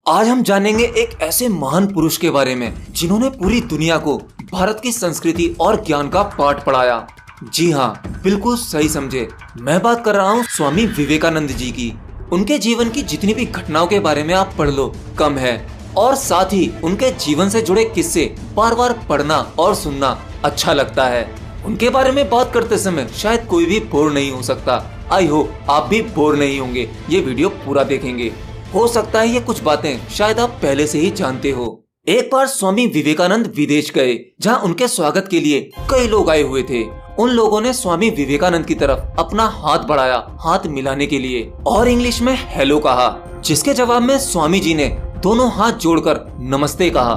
आज हम जानेंगे एक ऐसे महान पुरुष के बारे में जिन्होंने पूरी दुनिया को भारत की संस्कृति और ज्ञान का पाठ पढ़ाया। जी हाँ, बिल्कुल सही समझे, मैं बात कर रहा हूँ स्वामी विवेकानंद जी की। उनके जीवन की जितनी भी घटनाओं के बारे में आप पढ़ लो कम है, और साथ ही उनके जीवन से जुड़े किस्से बार बार पढ़ना और सुनना अच्छा लगता है। उनके बारे में बात करते समय शायद कोई भी बोर नहीं हो सकता। आई होप आप भी बोर नहीं होंगे, ये वीडियो पूरा देखेंगे। हो सकता है ये कुछ बातें शायद आप पहले से ही जानते हो। एक बार स्वामी विवेकानंद विदेश गए, जहां उनके स्वागत के लिए कई लोग आए हुए थे। उन लोगों ने स्वामी विवेकानंद की तरफ अपना हाथ बढ़ाया, हाथ मिलाने के लिए, और इंग्लिश में हेलो कहा, जिसके जवाब में स्वामी जी ने दोनों हाथ जोड़कर नमस्ते कहा।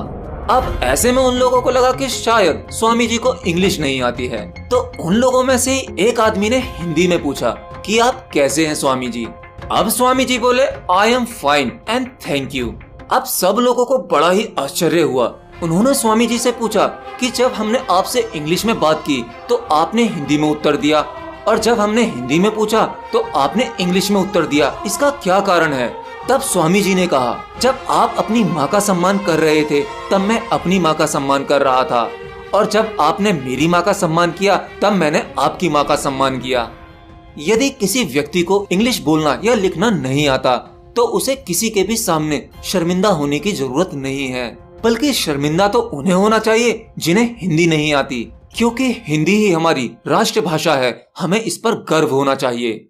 अब ऐसे में उन लोगों को लगा कि शायद स्वामी जी को इंग्लिश नहीं आती है, तो उन लोगों में से एक आदमी ने हिंदी में पूछा कि आप कैसे हैं स्वामी जी। अब स्वामी जी बोले, I am fine and thank you. अब सब लोगों को बड़ा ही आश्चर्य हुआ। उन्होंने स्वामी जी से पूछा कि जब हमने आपसे इंग्लिश में बात की तो आपने हिंदी में उत्तर दिया, और जब हमने हिंदी में पूछा तो आपने इंग्लिश में उत्तर दिया, इसका क्या कारण है? तब स्वामी जी ने कहा, जब आप अपनी माँ का सम्मान कर रहे थे तब मैं अपनी माँ का सम्मान कर रहा था, और जब आपने मेरी माँ का सम्मान किया तब मैंने आपकी माँ का सम्मान किया। यदि किसी व्यक्ति को इंग्लिश बोलना या लिखना नहीं आता तो उसे किसी के भी सामने शर्मिंदा होने की जरूरत नहीं है, बल्कि शर्मिंदा तो उन्हें होना चाहिए जिन्हें हिंदी नहीं आती, क्योंकि हिंदी ही हमारी राष्ट्रभाषा है। हमें इस पर गर्व होना चाहिए।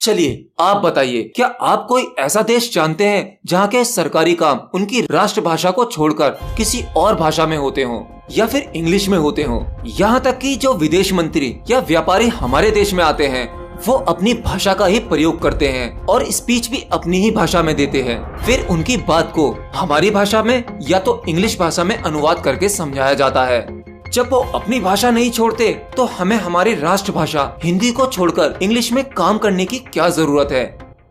चलिए आप बताइए, क्या आप कोई ऐसा देश जानते हैं जहाँ के सरकारी काम उनकी राष्ट्रभाषा को छोड़कर किसी और भाषा में होते हों या फिर इंग्लिश में होते हों? यहाँ तक कि जो विदेश मंत्री या व्यापारी हमारे देश में आते हैं वो अपनी भाषा का ही प्रयोग करते हैं और स्पीच भी अपनी ही भाषा में देते हैं। फिर उनकी बात को हमारी भाषा में या तो इंग्लिश भाषा में अनुवाद करके समझाया जाता है। जब वो अपनी भाषा नहीं छोड़ते तो हमें हमारी राष्ट्रभाषा हिंदी को छोड़कर इंग्लिश में काम करने की क्या जरूरत है?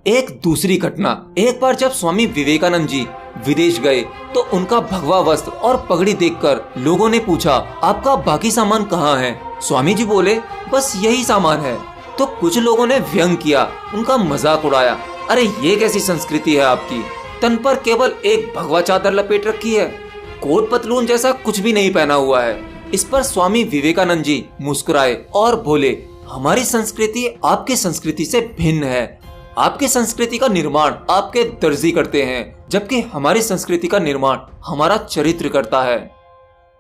एक दूसरी घटना, एक बार जब स्वामी विवेकानंद जी विदेश गए तो उनका भगवा वस्त्र और पगड़ी देखकर लोगों ने पूछा, आपका बाकी सामान कहाँ है? स्वामी जी बोले, बस यही सामान है। तो कुछ लोगों ने व्यंग किया, उनका मजाक उड़ाया, अरे ये कैसी संस्कृति है आपकी, तन पर केवल एक भगवा चादर लपेट रखी है, कोट पतलून जैसा कुछ भी नहीं पहना हुआ है। इस पर स्वामी विवेकानंद जी मुस्कुराए और बोले, हमारी संस्कृति आपकी संस्कृति से भिन्न है। आपकी संस्कृति का निर्माण आपके दर्जी करते हैं, जबकि हमारी संस्कृति का निर्माण हमारा चरित्र करता है।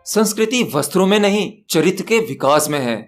संस्कृति वस्त्रों में नहीं, चरित्र के विकास में है।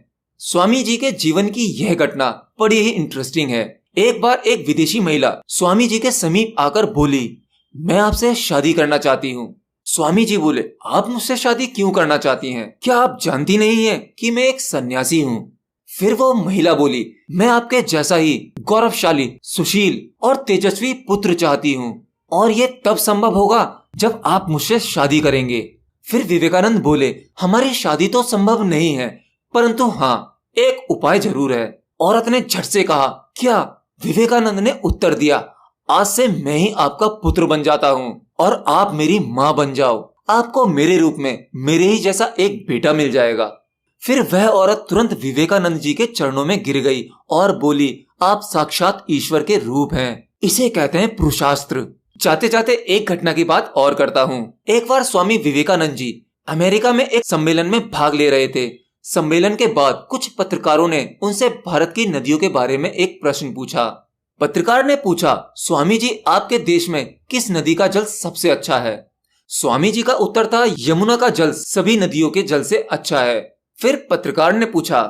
स्वामी जी के जीवन की यह घटना बड़ी ही इंटरेस्टिंग है। एक बार एक विदेशी महिला स्वामी जी के समीप आकर बोली, मैं आपसे शादी करना चाहती हूँ। स्वामी जी बोले, आप मुझसे शादी क्यों करना चाहती हैं? क्या आप जानती नहीं हैं कि मैं एक सन्यासी हूँ? फिर वो महिला बोली, मैं आपके जैसा ही गौरवशाली, सुशील और तेजस्वी पुत्र चाहती हूँ, और ये तब संभव होगा जब आप मुझसे शादी करेंगे। फिर विवेकानंद बोले, हमारी शादी तो संभव नहीं है, परंतु हाँ, एक उपाय जरूर है। औरत ने झट से कहा, क्या? विवेकानंद ने उत्तर दिया, आज से मैं ही आपका पुत्र बन जाता हूँ और आप मेरी माँ बन जाओ। आपको मेरे रूप में मेरे ही जैसा एक बेटा मिल जाएगा। फिर वह औरत तुरंत विवेकानंद जी के चरणों में गिर गई और बोली, आप साक्षात ईश्वर के रूप हैं। इसे कहते हैं पुरुषास्त्र। जाते जाते एक घटना की बात और करता हूँ। एक बार स्वामी विवेकानंद जी अमेरिका में एक सम्मेलन में भाग ले रहे थे। सम्मेलन के बाद कुछ पत्रकारों ने उनसे भारत की नदियों के बारे में एक प्रश्न पूछा। पत्रकार ने पूछा, स्वामी जी आपके देश में किस नदी का जल सबसे अच्छा है? स्वामी जी का उत्तर था, यमुना का जल सभी नदियों के जल से अच्छा है। फिर पत्रकार ने पूछा,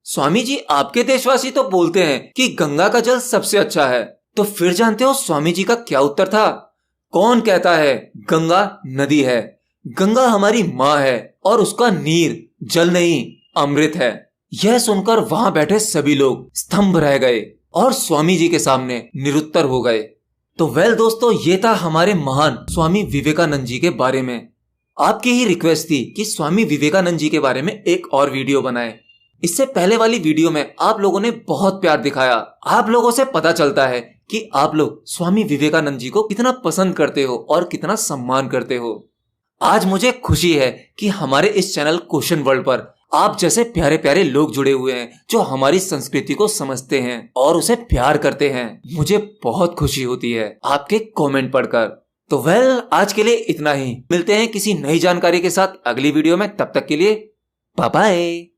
स्वामी जी आपके देशवासी तो बोलते हैं कि गंगा का जल सबसे अच्छा है, तो फिर जानते हो स्वामी जी का क्या उत्तर था? कौन कहता है गंगा नदी है? गंगा हमारी माँ है और उसका नीर जल नहीं अमृत है। यह सुनकर वहां बैठे सभी लोग स्तंभ रह गए और स्वामी जी के सामने निरुत्तर हो गए। तो वेल दोस्तों, ये था हमारे महान स्वामी विवेकानंद जी के बारे में। आपकी ही रिक्वेस्ट थी कि स्वामी विवेकानंद जी के बारे में एक और वीडियो बनाए। इससे पहले वाली वीडियो में आप लोगों ने बहुत प्यार दिखाया। आप लोगों से पता चलता है कि आप लोग स्वामी विवेकानंद जी को कितना पसंद करते हो और कितना सम्मान करते हो। आज मुझे खुशी है कि हमारे इस चैनल क्वेश्चन वर्ल्ड पर आप जैसे प्यारे प्यारे लोग जुड़े हुए हैं जो हमारी संस्कृति को समझते हैं और उसे प्यार करते हैं। मुझे बहुत खुशी होती है आपके कमेंट पढ़कर। तो आज के लिए इतना ही। मिलते हैं किसी नई जानकारी के साथ अगली वीडियो में। तब तक के लिए बाय बाय।